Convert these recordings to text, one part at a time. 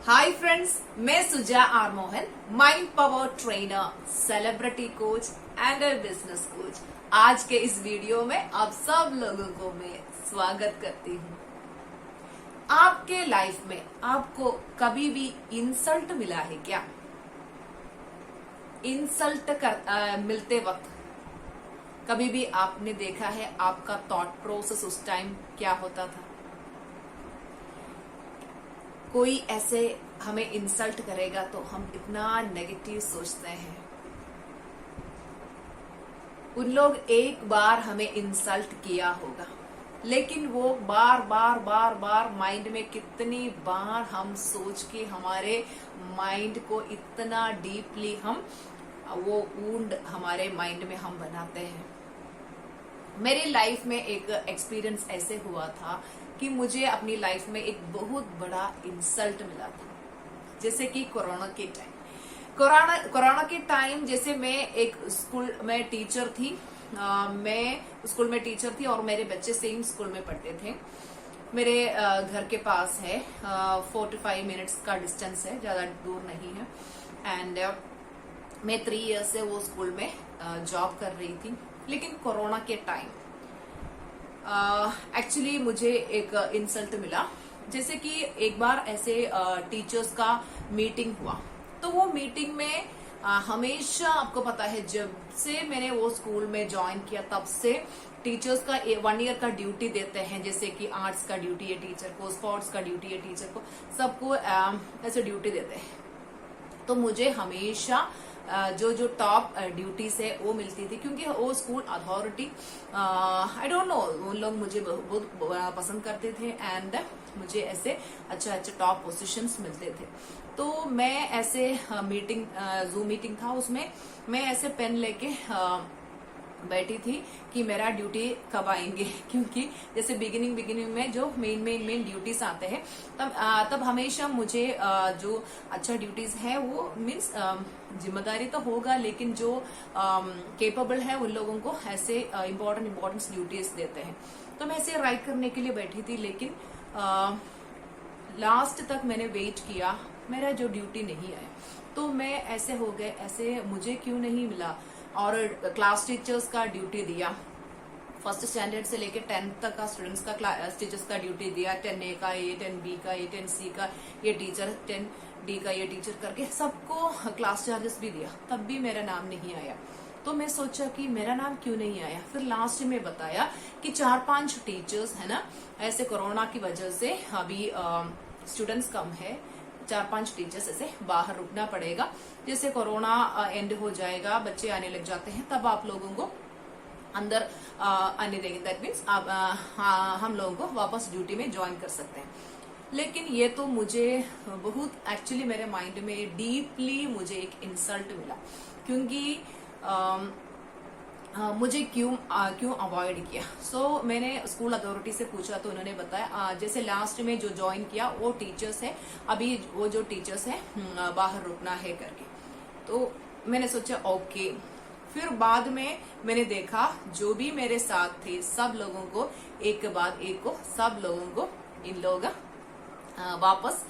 हाय friends, मैं Suja R Mohan, mind power trainer, celebrity coach and business coach. आज के इस वीडियो में आप सब लोगों को मैं स्वागत करती हूँ। आपके लाइफ में आपको कभी भी इंसल्ट मिला है क्या? मिलते वक्त कभी भी आपने देखा है आपका थॉट प्रोसेस उस टाइम क्या होता था? कोई ऐसे हमें इंसल्ट करेगा तो हम इतना नेगेटिव सोचते हैं। उन लोग एक बार हमें इंसल्ट किया होगा, लेकिन वो बार बार बार बार माइंड में कितनी बार हम सोच के हमारे माइंड को इतना डीपली हम वो वुंड हमारे माइंड में हम बनाते हैं। मेरी लाइफ में एक एक्सपीरियंस ऐसे हुआ था कि मुझे अपनी लाइफ में एक बहुत बड़ा इंसल्ट मिला था। जैसे कि कोरोना के टाइम जैसे मैं एक स्कूल में टीचर थी। मैं स्कूल में टीचर थी और मेरे बच्चे सेम स्कूल में पढ़ते थे। मेरे घर के पास है, 45 मिनट्स का डिस्टेंस है, ज्यादा दूर नहीं है। एंड मैं 3 इयर्स से वो स्कूल में जॉब कर रही थी। लेकिन कोरोना के टाइम एक्चुअली मुझे एक इंसल्ट मिला। जैसे कि एक बार ऐसे टीचर्स का मीटिंग हुआ, तो वो मीटिंग में हमेशा आपको पता है, जब से मैंने वो स्कूल में ज्वाइन किया तब से टीचर्स का 1 ईयर का ड्यूटी देते हैं। जैसे कि आर्ट्स का ड्यूटी है टीचर को, स्पोर्ट्स का ड्यूटी है टीचर को, सबको ऐसे ड्यूटी देते हैं। तो मुझे हमेशा जो टॉप ड्यूटीज है वो मिलती थी, क्योंकि वो school authority, I don't know, उन लोग मुझे बहुत पसंद करते थे एंड मुझे ऐसे अच्छा टॉप पोजीशंस मिलते थे। तो मैं ऐसे जूम मीटिंग था, उसमें मैं ऐसे पेन लेके बैठी थी कि मेरा ड्यूटी कब आएंगे, क्योंकि जैसे बिगिनिंग में जो मेन ड्यूटीज आते हैं तब हमेशा मुझे जो अच्छा ड्यूटीज है वो मीन्स जिम्मेदारी तो होगा, लेकिन जो केपेबल है उन लोगों को ऐसे इम्पोर्टेंट ड्यूटीज देते हैं। तो मैं ऐसे राइट करने के लिए बैठी थी, लेकिन लास्ट तक मैंने वेट किया, मेरा जो ड्यूटी नहीं आया। तो मैं ऐसे हो गए, ऐसे मुझे क्यों नहीं मिला, और क्लास टीचर्स का ड्यूटी दिया। फर्स्ट स्टैंडर्ड से लेके 10th तक का स्टूडेंट्स का क्लास टीचर्स का ड्यूटी दिया। 10A का ये, 10B का ये, 10C का ये टीचर, 10D का ये टीचर करके सबको क्लास चार्जेस भी दिया, तब भी मेरा नाम नहीं आया। तो मैं सोचा कि मेरा नाम क्यों नहीं आया। फिर लास्ट में बताया कि 4-5 टीचर्स है ना, ऐसे कोरोना की वजह से अभी स्टूडेंट्स कम है, 4-5 टीचर्स ऐसे बाहर रुकना पड़ेगा। जैसे कोरोना एंड हो जाएगा, बच्चे आने लग जाते हैं, तब आप लोगों को अंदर आने देंगे। दैट मीन्स हम लोगों को वापस ड्यूटी में ज्वाइन कर सकते हैं। लेकिन ये तो मुझे बहुत एक्चुअली मेरे माइंड में डीपली मुझे एक इंसल्ट मिला, क्योंकि मुझे क्यों अवॉइड किया। सो मैंने स्कूल अथॉरिटी से पूछा, तो उन्होंने बताया जैसे लास्ट में जो ज्वाइन किया वो टीचर्स है, अभी वो जो टीचर्स है बाहर रुकना है करके। तो मैंने सोचा ओके। फिर बाद में मैंने देखा जो भी मेरे साथ थे सब लोगों को एक के बाद एक को सब लोगों को इन लोग वापस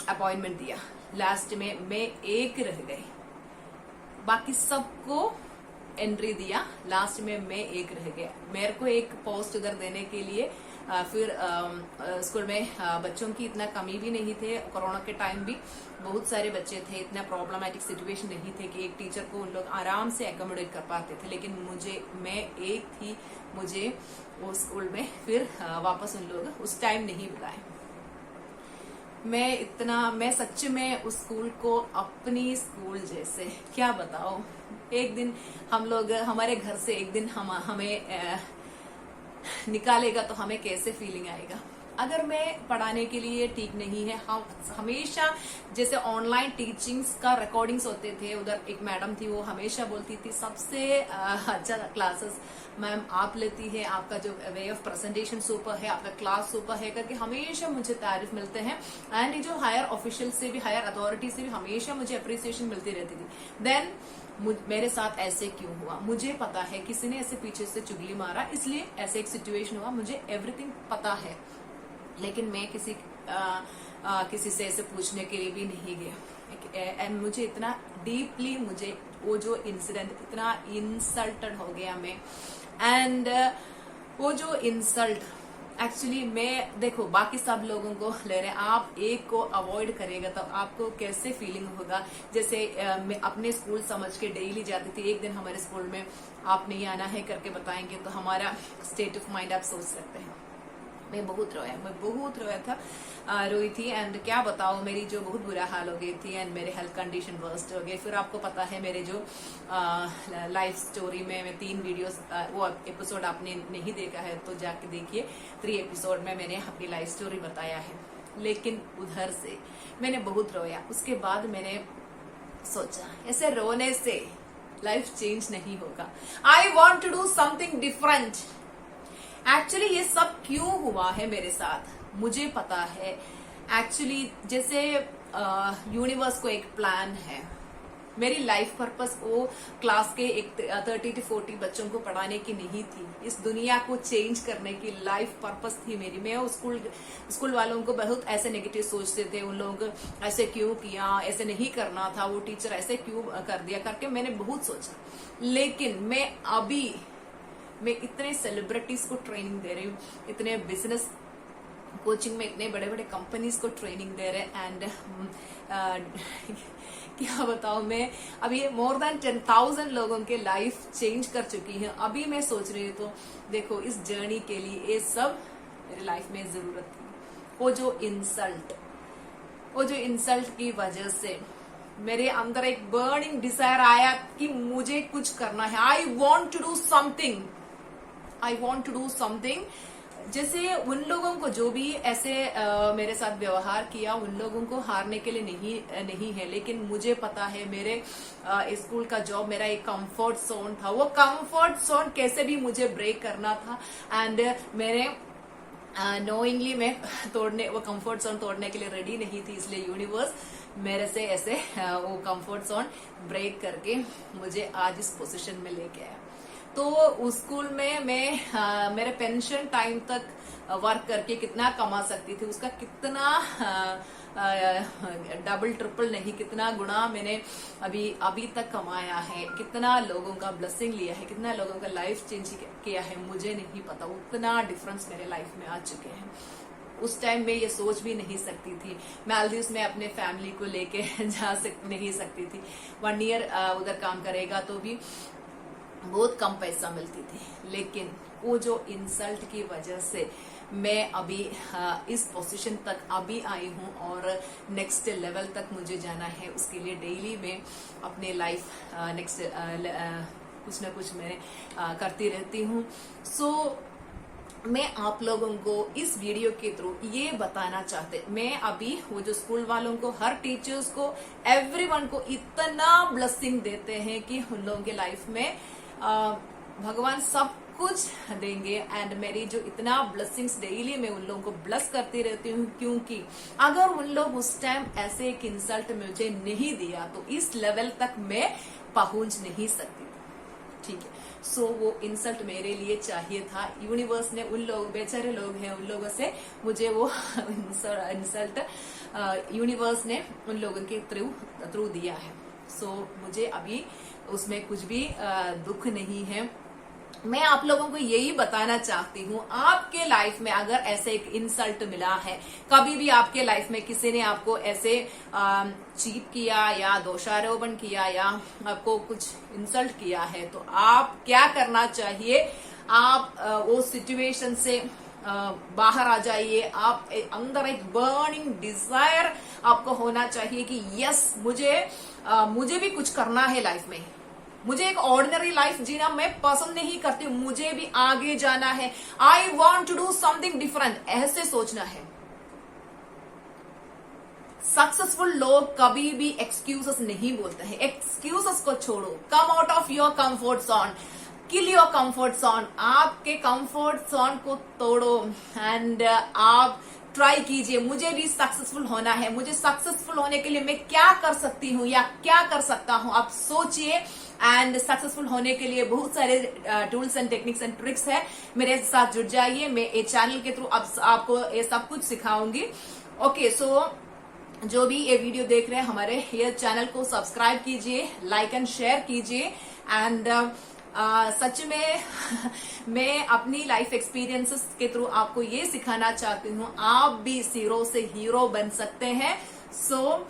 अपॉइंटमेंट दिया। लास्ट में मैं एक रह गई, बाकी सबको एंट्री दिया, लास्ट में मैं एक रह गया। मेरे को एक पोस्ट उधर देने के लिए फिर स्कूल में बच्चों की इतना कमी भी नहीं थे। कोरोना के टाइम भी बहुत सारे बच्चे थे, इतना प्रॉब्लमेटिक सिचुएशन नहीं थे कि एक टीचर को उन लोग आराम से एकोमोडेट कर पाते थे। लेकिन मैं एक थी, मुझे वो स्कूल में फिर वापस उन लोग उस टाइम नहीं बुलाए। मैं सच में उस स्कूल को अपनी स्कूल जैसे क्या बताओ। एक दिन हम लोग हमारे घर से एक दिन हमें निकालेगा तो हमें कैसे फीलिंग आएगा। अगर मैं पढ़ाने के लिए ठीक नहीं है, हम हमेशा जैसे ऑनलाइन टीचिंग्स का रिकॉर्डिंग्स होते थे, उधर एक मैडम थी, वो हमेशा बोलती थी सबसे अच्छा क्लासेस मैम आप लेती है, आपका जो वे ऑफ प्रेजेंटेशन सुपर है, आपका क्लास सुपर है करके हमेशा मुझे तारीफ मिलते हैं। एंड जो हायर ऑफिशियल से भी, हायर अथॉरिटी से भी हमेशा मुझे अप्रिसिएशन मिलती रहती थी। देन मेरे साथ ऐसे क्यों हुआ? मुझे पता है किसी ने ऐसे पीछे से चुगली मारा, इसलिए ऐसे एक सिचुएशन हुआ, मुझे एवरीथिंग पता है। लेकिन मैं किसी किसी से ऐसे पूछने के लिए भी नहीं गया। एंड मुझे इतना डीपली मुझे वो जो इंसिडेंट इतना इंसल्टेड हो गया मैं। एंड वो जो इंसल्ट एक्चुअली मैं देखो बाकी सब लोगों को ले रहे हैं, आप एक को अवॉइड करेगा तो आपको कैसे फीलिंग होगा। जैसे मैं अपने स्कूल समझ के डेली जाती थी, एक दिन हमारे स्कूल में आप नहीं आना है करके बताएंगे तो हमारा स्टेट ऑफ माइंड आप सोच सकते हैं। मैं बहुत रोया था, रोई थी। एंड क्या बताओ मेरी जो बहुत बुरा हाल हो गई थी एंड मेरे हेल्थ कंडीशन वर्स्ट हो गए। फिर आपको पता है मेरे जो लाइफ स्टोरी में मैं 3 वीडियोस वो एपिसोड आपने नहीं देखा है तो जाके देखिए। 3 एपिसोड में मैंने अपनी लाइफ स्टोरी बताया है। लेकिन उधर से मैंने बहुत रोया। उसके बाद मैंने सोचा ऐसे रोने से लाइफ चेंज नहीं होगा। I want to do something different. Actually ये सब क्यों हुआ है मेरे साथ मुझे पता है। एक्चुअली जैसे यूनिवर्स को एक प्लान है। मेरी लाइफ पर्पस वो क्लास के एक 30 to 40 बच्चों को पढ़ाने की नहीं थी, इस दुनिया को चेंज करने की लाइफ पर्पस थी मेरी। मैं स्कूल वालों को बहुत ऐसे नेगेटिव सोचते थे, उन लोग ऐसे क्यों किया, ऐसे नहीं करना था, वो टीचर ऐसे क्यों कर दिया करके मैंने बहुत सोचा। लेकिन मैं इतने सेलिब्रिटीज को ट्रेनिंग दे रही हूँ, इतने बिजनेस कोचिंग में इतने बड़े बड़े कंपनीज को ट्रेनिंग दे रहे हैं। एंड क्या बताऊं, मैं अभी मोर देन 10,000 लोगों के लाइफ चेंज कर चुकी है। अभी मैं सोच रही हूँ तो देखो इस जर्नी के लिए ये सब मेरी लाइफ में जरूरत थी। वो जो इंसल्ट की वजह से मेरे अंदर एक बर्निंग डिजायर आया कि मुझे कुछ करना है। I want to do something. जैसे उन लोगों को जो भी ऐसे मेरे साथ व्यवहार किया उन लोगों को हारने के लिए नहीं है। लेकिन मुझे पता है मेरे स्कूल का जॉब मेरा एक कंफर्ट जोन था। वो कंफर्ट जोन कैसे भी मुझे ब्रेक करना था। एंड मेरे नोइंगली मैं वो कंफर्ट जोन तोड़ने के लिए रेडी नहीं थी। इसलिए यूनिवर्स मेरे से ऐसे वो कंफर्ट जोन ब्रेक करके मुझे आज इस पोजीशन में लेके आया। तो उस स्कूल में मैं मेरे पेंशन टाइम तक वर्क करके कितना कमा सकती थी, उसका कितना डबल ट्रिपल नहीं कितना गुना मैंने अभी तक कमाया है, कितना लोगों का ब्लेसिंग लिया है, कितना लोगों का लाइफ चेंज किया है, मुझे नहीं पता। उतना डिफरेंस मेरे लाइफ में आ चुके हैं। उस टाइम में ये सोच भी नहीं सकती थी। मालदीव्स में अपने फैमिली को लेके नहीं सकती थी। 1 ईयर उधर काम करेगा तो भी बहुत कम पैसा मिलती थी। लेकिन वो जो इंसल्ट की वजह से मैं अभी इस पोजीशन तक अभी आई हूँ और नेक्स्ट लेवल तक मुझे जाना है। उसके लिए डेली मैं अपने लाइफ नेक्स्ट कुछ ना कुछ मैं करती रहती हूँ। सो मैं आप लोगों को इस वीडियो के थ्रू ये बताना चाहते, मैं अभी वो जो स्कूल वालों को, हर टीचर्स को, एवरीवन को इतना ब्लेसिंग देते हैं कि उन लोगों के लाइफ में भगवान सब कुछ देंगे। एंड मेरी जो इतना ब्लेसिंग्स डेली मैं उन लोगों को ब्लेस करती रहती हूँ, क्योंकि अगर उन लोग उस टाइम ऐसे एक इंसल्ट मुझे नहीं दिया तो इस लेवल तक मैं पहुंच नहीं सकती। ठीक है, सो वो इंसल्ट मेरे लिए चाहिए था। यूनिवर्स ने उन लोग, बेचारे लोग हैं, उन लोगों से मुझे वो इंसल्ट यूनिवर्स ने उन लोगों के थ्रू दिया है। सो मुझे अभी उसमें कुछ भी दुख नहीं है। मैं आप लोगों को यही बताना चाहती हूँ, आपके लाइफ में अगर ऐसे एक इंसल्ट मिला है, कभी भी आपके लाइफ में किसी ने आपको ऐसे चीट किया या दोषारोपण किया या आपको कुछ इंसल्ट किया है, तो आप क्या करना चाहिए, आप वो सिचुएशन से बाहर आ जाइए। आप अंदर एक बर्निंग डिजायर आपको होना चाहिए कि यस मुझे भी कुछ करना है लाइफ में, मुझे एक ऑर्डिनरी लाइफ जीना मैं पसंद नहीं करती, मुझे भी आगे जाना है। I want to do something different, ऐसे सोचना है। सक्सेसफुल लोग कभी भी एक्सक्यूजेस नहीं बोलते हैं। एक्सक्यूजेस को छोड़ो, come out of your comfort zone, kill your comfort zone. आपके कंफर्ट जोन को तोड़ो एंड आप ट्राई कीजिए। मुझे भी सक्सेसफुल होना है, मुझे सक्सेसफुल होने के लिए मैं क्या कर सकती हूँ या क्या कर सकता हूँ, आप सोचिए। एंड सक्सेसफुल होने के लिए बहुत सारे tools and techniques and tricks है, मेरे साथ जुड़ जाइए। मैं ये चैनल के थ्रू अब आपको ये सब कुछ सिखाऊंगी ओके, सो जो भी ये वीडियो देख रहे हैं हमारे ये चैनल को सब्सक्राइब कीजिए, लाइक एंड शेयर कीजिए। एंड सच में मैं अपनी लाइफ एक्सपीरियंसेस के थ्रू आपको ये सिखाना चाहती हूँ, आप भी जीरो से हीरो बन सकते हैं। So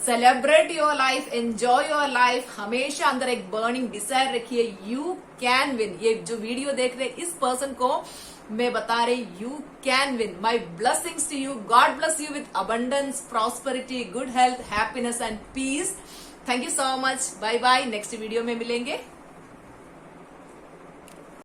celebrate your life, enjoy your life. हमेशा अंदर एक बर्निंग डिजायर रखिए, यू कैन विन। ये जो वीडियो देख रहे इस पर्सन को मैं बता रही, you can win. My blessings to you, God bless you with abundance, prosperity, good health, happiness and peace. Thank you so much, bye bye, next video में मिलेंगे।